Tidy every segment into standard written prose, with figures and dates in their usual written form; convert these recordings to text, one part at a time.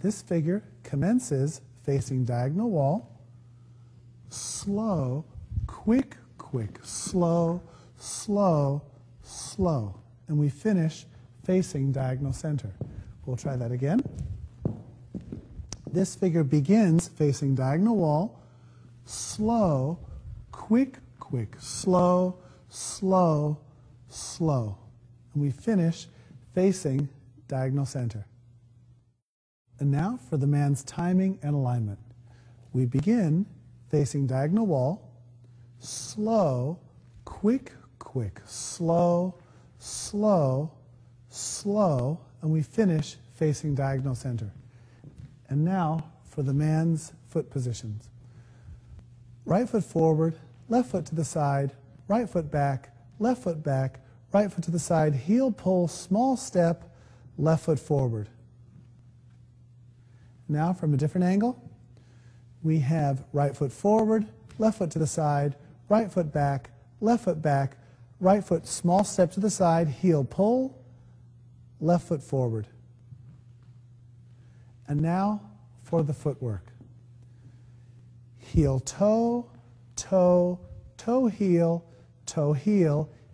This figure commences facing diagonal wall, slow, quick, quick, slow, slow, slow. And we finish facing diagonal center. We'll try that again. This figure begins facing diagonal wall, slow, quick, quick, slow, slow, slow. And we finish facing diagonal center. And now for the man's timing and alignment. We begin facing diagonal wall, slow, quick, quick, slow, slow, slow, and we finish facing diagonal center. And now for the man's foot positions. Right foot forward, left foot to the side, right foot back, right foot to the side, heel pull, small step, left foot forward. Now from a different angle, we have right foot forward, left foot to the side, right foot back, right foot small step to the side, heel pull, left foot forward. And now for the footwork. Heel toe, toe, toe heel,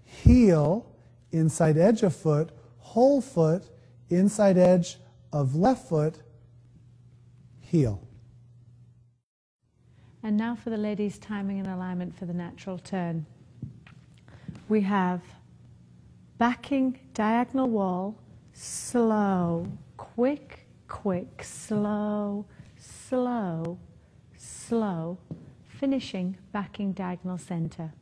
heel, inside edge of foot, whole foot, inside edge of left foot, heel. And now for the ladies' timing and alignment for the natural turn. We have backing diagonal wall, slow, quick, quick, slow, slow, slow, finishing backing diagonal center.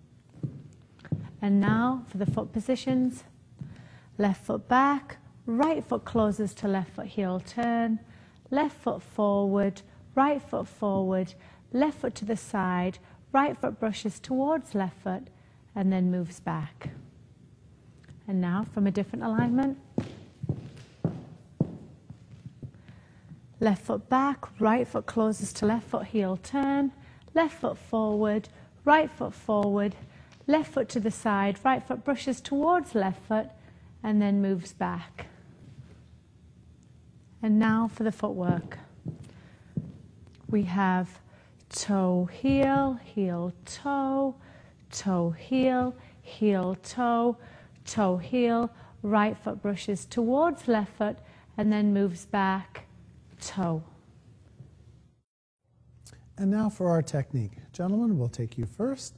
And now for the foot positions. Left foot back, right foot closes to left foot heel turn, left foot forward, right foot forward, left foot to the side, right foot brushes towards left foot and then moves back. And now from a different alignment. Left foot back, right foot closes to left foot heel turn, left foot forward, right foot forward, left foot to the side, right foot brushes towards left foot and then moves back. And now for the footwork. We have toe heel, heel toe, toe heel, heel toe, toe heel, right foot brushes towards left foot and then moves back, toe. And now for our technique. Gentlemen, we'll take you first.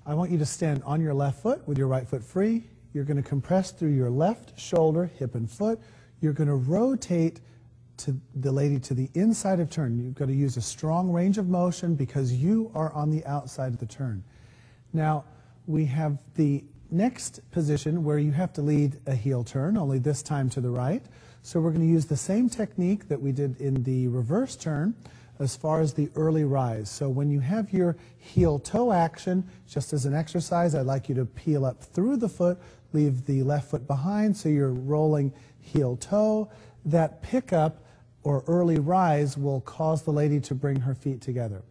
I want you to stand on your left foot with your right foot free. You're going to compress through your left shoulder, hip, and foot. You're going to rotate to the lady to the inside of turn. You've got to use a strong range of motion because you are on the outside of the turn. Now, we have the next position where you have to lead a heel turn, only this time to the right. So we're going to use the same technique that we did in the reverse turn as far as the early rise. So when you have your heel toe action, just as an exercise, I'd like you to peel up through the foot, leave the left foot behind, so you're rolling heel toe. That pickup or early rise will cause the lady to bring her feet together.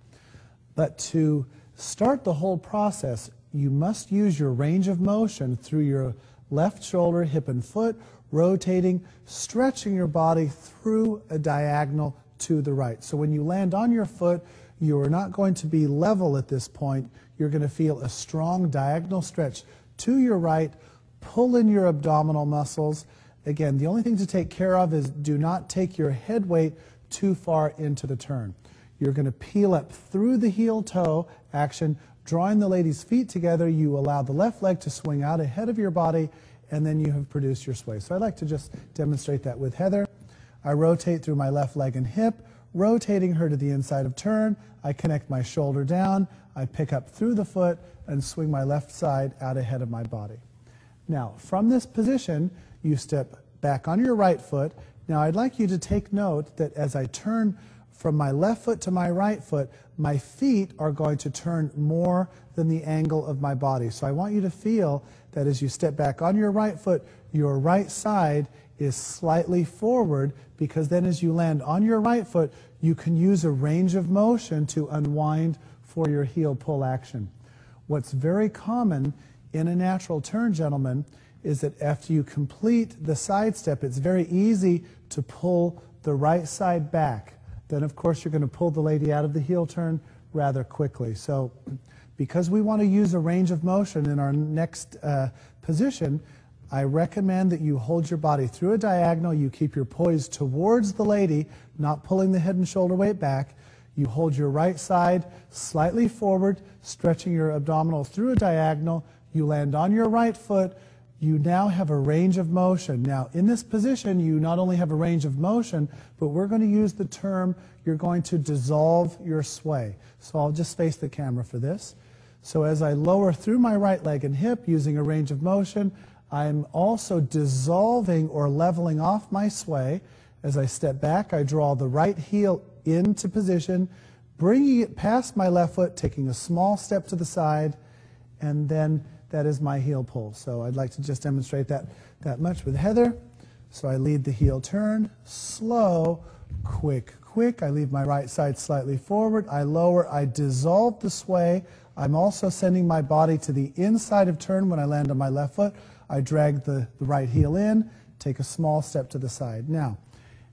But to start the whole process, you must use your range of motion through your left shoulder, hip, and foot, rotating, stretching your body through a diagonal to the right. So when you land on your foot, you are not going to be level at this point. You're going to feel a strong diagonal stretch to your right. Pull in your abdominal muscles. Again, the only thing to take care of is do not take your head weight too far into the turn. You're going to peel up through the heel toe action, drawing the lady's feet together. You allow the left leg to swing out ahead of your body, and then you have produced your sway. So I'd like to just demonstrate that with Heather. I rotate through my left leg and hip, rotating her to the inside of turn. I connect my shoulder down. I pick up through the foot and swing my left side out ahead of my body. Now, from this position, you step back on your right foot. Now, I'd like you to take note that as I turn from my left foot to my right foot, my feet are going to turn more than the angle of my body. So I want you to feel that as you step back on your right foot, your right side is slightly forward, because then as you land on your right foot, you can use a range of motion to unwind for your heel pull action. What's very common in a natural turn, gentlemen, is that after you complete the side step, it's very easy to pull the right side back, then of course you're going to pull the lady out of the heel turn rather quickly. So because we want to use a range of motion in our next position, I recommend that you hold your body through a diagonal. You keep your poise towards the lady, not pulling the head and shoulder weight back. You hold your right side slightly forward, stretching your abdominal through a diagonal. You land on your right foot. You now have a range of motion. Now, in this position, you not only have a range of motion, but we're going to use the term, you're going to dissolve your sway. So I'll just face the camera for this. So as I lower through my right leg and hip using a range of motion, I'm also dissolving or leveling off my sway. As I step back, I draw the right heel into position, bringing it past my left foot, taking a small step to the side, and then that is my heel pull. So I'd like to just demonstrate that much with Heather. So I lead the heel turn, slow, quick, quick. I leave my right side slightly forward. I lower, I dissolve the sway. I'm also sending my body to the inside of turn when I land on my left foot. I drag the right heel in, take a small step to the side. Now,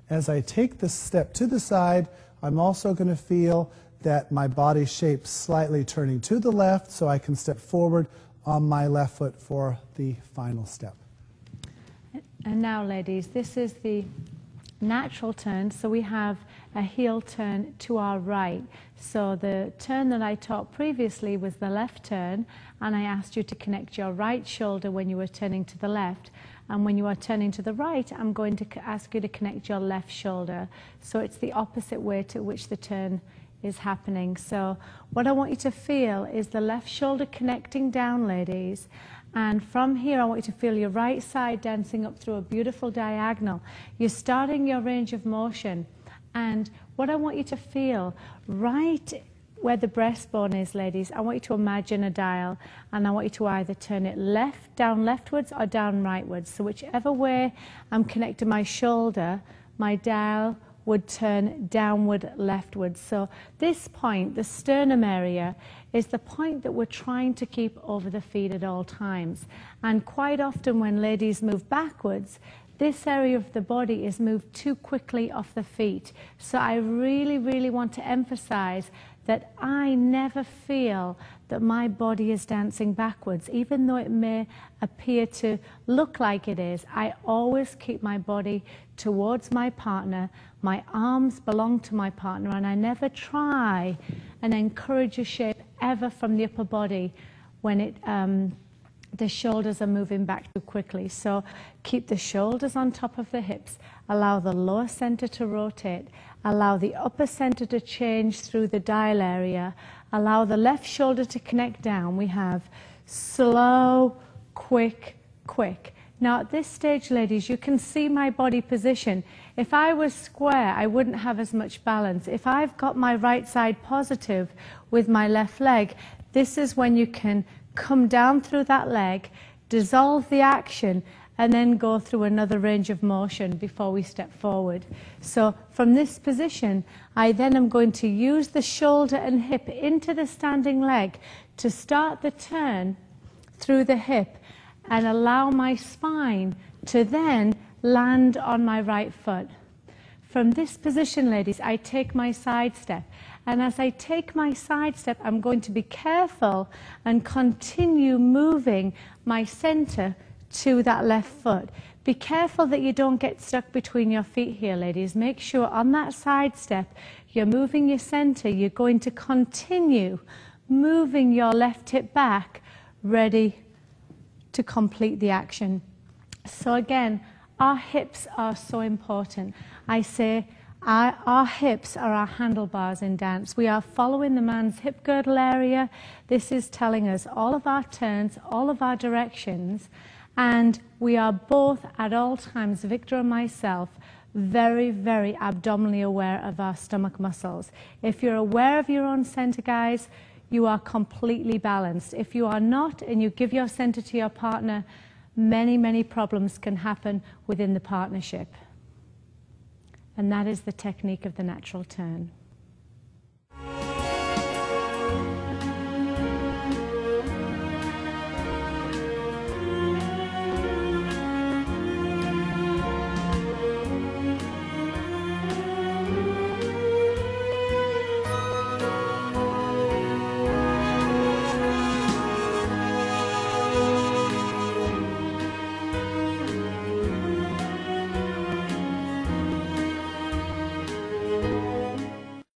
as I take the step to the side, I'm also going to feel that my body shape slightly turning to the left so I can step forward on my left foot for the final step. And now, ladies, this is the natural turn. So we have a heel turn to our right. So the turn that I taught previously was the left turn, and I asked you to connect your right shoulder when you were turning to the left. And when you are turning to the right, I'm going to ask you to connect your left shoulder. So it's the opposite way to which the turn is happening. So what I want you to feel is the left shoulder connecting down, ladies. And from here, I want you to feel your right side dancing up through a beautiful diagonal. You're starting your range of motion. And what I want you to feel, right where the breastbone is, ladies, I want you to imagine a dial, and I want you to either turn it left, down leftwards, or down rightwards. So whichever way I'm connecting my shoulder, my dial would turn downward leftwards. So this point, the sternum area, is the point that we're trying to keep over the feet at all times. And quite often when ladies move backwards, this area of the body is moved too quickly off the feet. So I really, really want to emphasize that I never feel that my body is dancing backwards. Even though it may appear to look like it is, I always keep my body towards my partner. My arms belong to my partner, and I never try and encourage a shape ever from the upper body when the shoulders are moving back too quickly. So keep the shoulders on top of the hips, allow the lower center to rotate, allow the upper center to change through the dial area, allow the left shoulder to connect down. We have slow, quick, quick. Now at this stage, ladies, you can see my body position. If I was square, I wouldn't have as much balance. If I've got my right side positive with my left leg, this is when you can come down through that leg, dissolve the action, and then go through another range of motion before we step forward. So from this position, I then am going to use the shoulder and hip into the standing leg to start the turn through the hip and allow my spine to then land on my right foot. From this position, ladies, I take my side step. And as I take my side step, I'm going to be careful and continue moving my center to that left foot. Be careful that you don't get stuck between your feet here, ladies. Make sure on that side step, you're moving your center. You're going to continue moving your left hip back, ready to complete the action. So again, our hips are so important. I say our hips are our handlebars in dance. We are following the man's hip girdle area. This is telling us all of our turns, all of our directions, and we are both at all times, Victor and myself, very, very abdominally aware of our stomach muscles. If you're aware of your own center, guys, you are completely balanced. If you are not, and you give your center to your partner, many, many problems can happen within the partnership. And that is the technique of the natural turn.